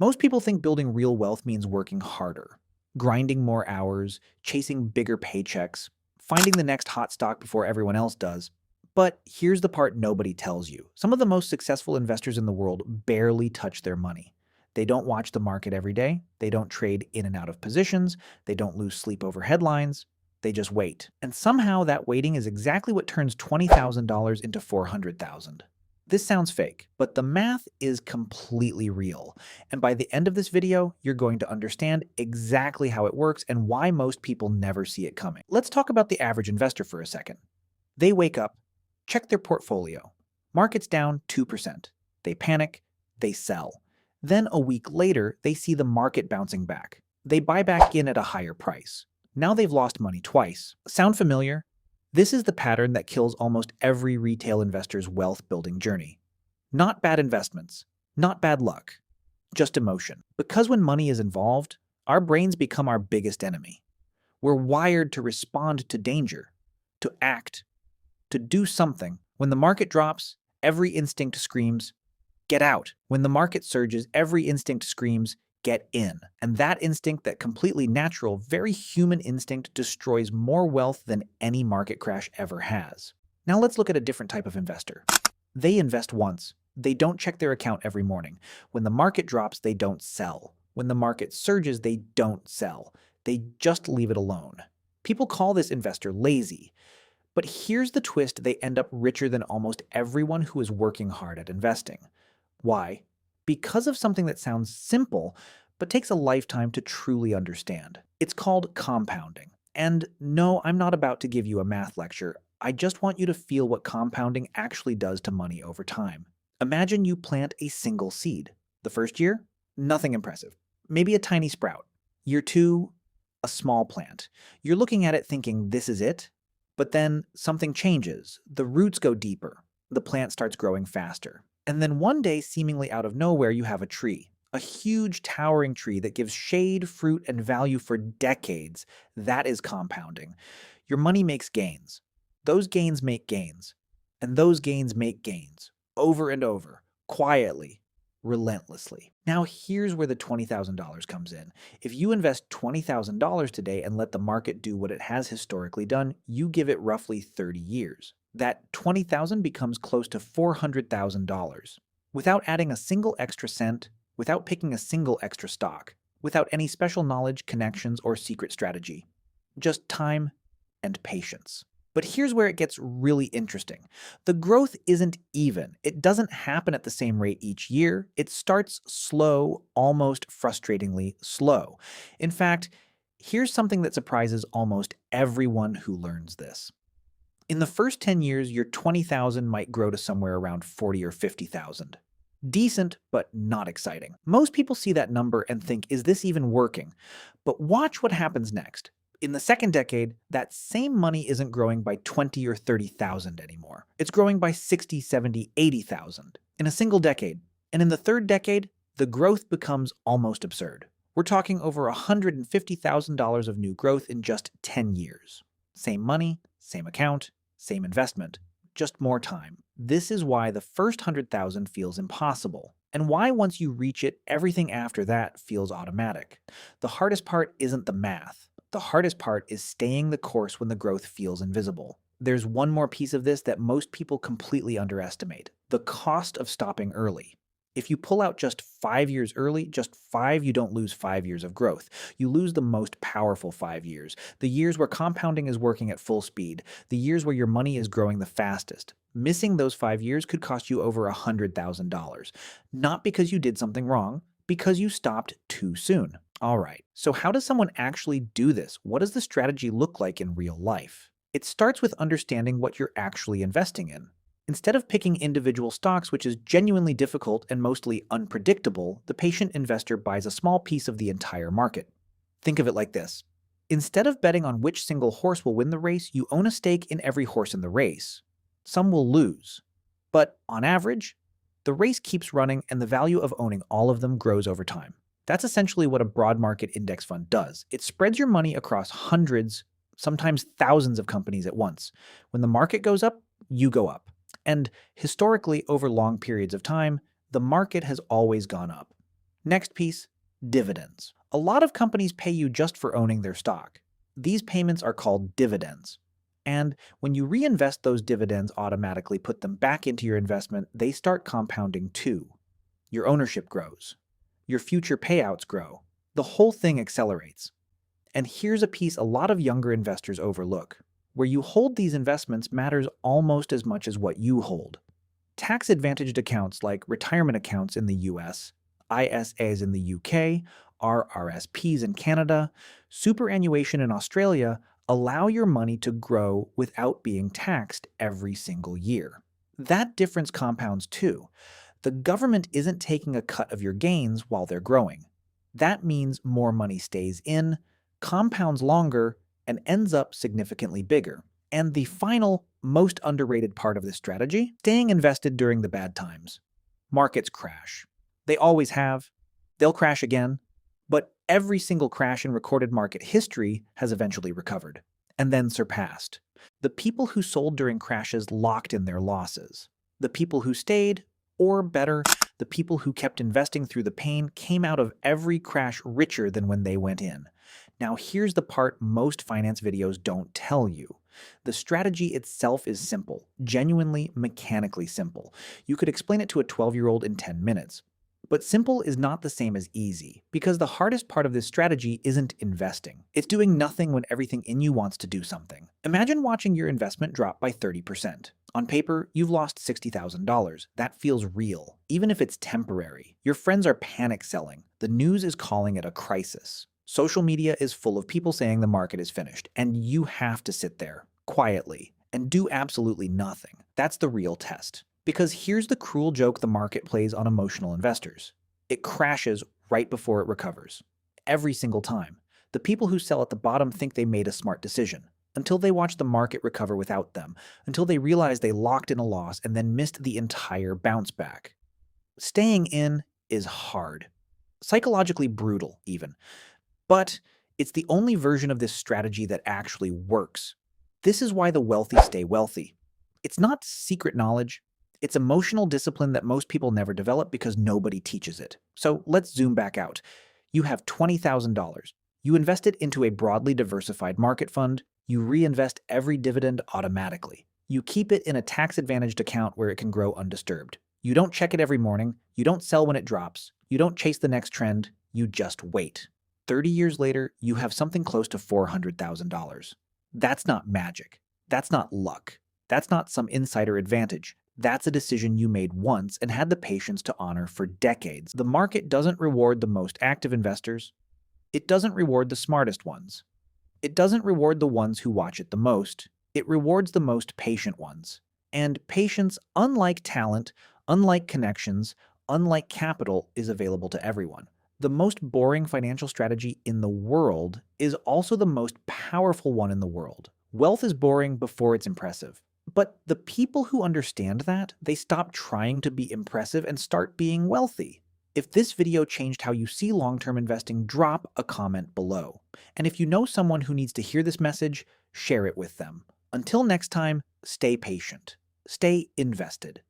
Most people think building real wealth means working harder, grinding more hours, chasing bigger paychecks, finding the next hot stock before everyone else does. But here's the part nobody tells you. Some of the most successful investors in the world barely touch their money. They don't watch the market every day. They don't trade in and out of positions. They don't lose sleep over headlines. They just wait. And somehow that waiting is exactly what turns $20,000 into $400,000. This sounds fake, but the math is completely real. And by the end of this video, you're going to understand exactly how it works and why most people never see it coming. Let's talk about the average investor for a second. They wake up, check their portfolio. Market's down 2%. They panic, they sell. Then a week later, they see the market bouncing back. They buy back in at a higher price. Now they've lost money twice. Sound familiar? This is the pattern that kills almost every retail investor's wealth-building journey. Not bad investments, not bad luck, just emotion. Because when money is involved, our brains become our biggest enemy. We're wired to respond to danger, to act, to do something. When the market drops, every instinct screams, get out. When the market surges, every instinct screams, get in. And that instinct, that completely natural, very human instinct, destroys more wealth than any market crash ever has. Now let's look at a different type of investor. They invest once. They don't check their account every morning. When the market drops, they don't sell. When the market surges, they don't sell. They just leave it alone. People call this investor lazy. But here's the twist: they end up richer than almost everyone who is working hard at investing. Why? Because of something that sounds simple, but takes a lifetime to truly understand. It's called compounding. And no, I'm not about to give you a math lecture. I just want you to feel what compounding actually does to money over time. Imagine you plant a single seed. The first year, nothing impressive. Maybe a tiny sprout. Year two, a small plant. You're looking at it thinking, this is it? But then something changes. The roots go deeper. The plant starts growing faster. And then one day, seemingly out of nowhere, you have a tree. A huge, towering tree that gives shade, fruit, and value for decades. That is compounding. Your money makes gains. Those gains make gains. And those gains make gains. Over and over. Quietly. Relentlessly. Now here's where the $20,000 comes in. If you invest $20,000 today and let the market do what it has historically done, you give it roughly 30 years. That $20,000 becomes close to $400,000 without adding a single extra cent, without picking a single extra stock, without any special knowledge, connections, or secret strategy. Just time and patience. But here's where it gets really interesting. The growth isn't even. It doesn't happen at the same rate each year. It starts slow, almost frustratingly slow. In fact, here's something that surprises almost everyone who learns this. In the first 10 years, your $20,000 might grow to somewhere around $40,000 or $50,000. Decent, but not exciting. Most people see that number and think, is this even working? But watch what happens next. In the second decade, that same money isn't growing by 20 or 30,000 anymore. It's growing by 60, 70, 80,000 in a single decade. And in the third decade, the growth becomes almost absurd. We're talking over $150,000 of new growth in just 10 years. Same money, same account, same investment, just more time. This is why the first 100,000 feels impossible, and why once you reach it, everything after that feels automatic. The hardest part isn't the math. The hardest part is staying the course when the growth feels invisible. There's one more piece of this that most people completely underestimate: the cost of stopping early. If you pull out just 5 years early, just 5, you don't lose 5 years of growth. You lose the most powerful 5 years, the years where compounding is working at full speed, the years where your money is growing the fastest. Missing those 5 years could cost you over $100,000. Not because you did something wrong, because you stopped too soon. All right, so how does someone actually do this? What does the strategy look like in real life? It starts with understanding what you're actually investing in. Instead of picking individual stocks, which is genuinely difficult and mostly unpredictable, the patient investor buys a small piece of the entire market. Think of it like this. Instead of betting on which single horse will win the race, you own a stake in every horse in the race. Some will lose, but on average, the race keeps running and the value of owning all of them grows over time. That's essentially what a broad market index fund does. It spreads your money across hundreds, sometimes thousands of companies at once. When the market goes up, you go up. And historically, over long periods of time, the market has always gone up. Next piece, dividends. A lot of companies pay you just for owning their stock. These payments are called dividends. And when you reinvest those dividends, automatically put them back into your investment, they start compounding too. Your ownership grows. Your future payouts grow. The whole thing accelerates. And here's a piece a lot of younger investors overlook. Where you hold these investments matters almost as much as what you hold. Tax-advantaged accounts like retirement accounts in the US, ISAs in the UK, RRSPs in Canada, superannuation in Australia allow your money to grow without being taxed every single year. That difference compounds too. The government isn't taking a cut of your gains while they're growing. That means more money stays in, compounds longer, and ends up significantly bigger. And the final, most underrated part of this strategy, staying invested during the bad times. Markets crash. They always have. They'll crash again. But every single crash in recorded market history has eventually recovered, and then surpassed. The people who sold during crashes locked in their losses. The people who stayed, or better, the people who kept investing through the pain came out of every crash richer than when they went in. Now here's the part most finance videos don't tell you. The strategy itself is simple, genuinely mechanically simple. You could explain it to a 12-year-old in 10 minutes. But simple is not the same as easy, because the hardest part of this strategy isn't investing. It's doing nothing when everything in you wants to do something. Imagine watching your investment drop by 30%. On paper, you've lost $60,000. That feels real, even if it's temporary. Your friends are panic selling. The news is calling it a crisis. Social media is full of people saying the market is finished, and you have to sit there, quietly, and do absolutely nothing. That's the real test. Because here's the cruel joke the market plays on emotional investors. It crashes right before it recovers. Every single time. The people who sell at the bottom think they made a smart decision, until they watch the market recover without them, until they realize they locked in a loss and then missed the entire bounce back. Staying in is hard. Psychologically brutal, even. But it's the only version of this strategy that actually works. This is why the wealthy stay wealthy. It's not secret knowledge. It's emotional discipline that most people never develop because nobody teaches it. So let's zoom back out. You have $20,000. You invest it into a broadly diversified market fund. You reinvest every dividend automatically. You keep it in a tax-advantaged account where it can grow undisturbed. You don't check it every morning. You don't sell when it drops. You don't chase the next trend. You just wait. 30 years later, you have something close to $400,000. That's not magic. That's not luck. That's not some insider advantage. That's a decision you made once and had the patience to honor for decades. The market doesn't reward the most active investors. It doesn't reward the smartest ones. It doesn't reward the ones who watch it the most. It rewards the most patient ones. And patience, unlike talent, unlike connections, unlike capital, is available to everyone. The most boring financial strategy in the world is also the most powerful one in the world. Wealth is boring before it's impressive. But the people who understand that, they stop trying to be impressive and start being wealthy. If this video changed how you see long-term investing, drop a comment below. And if you know someone who needs to hear this message, share it with them. Until next time, stay patient. Stay invested.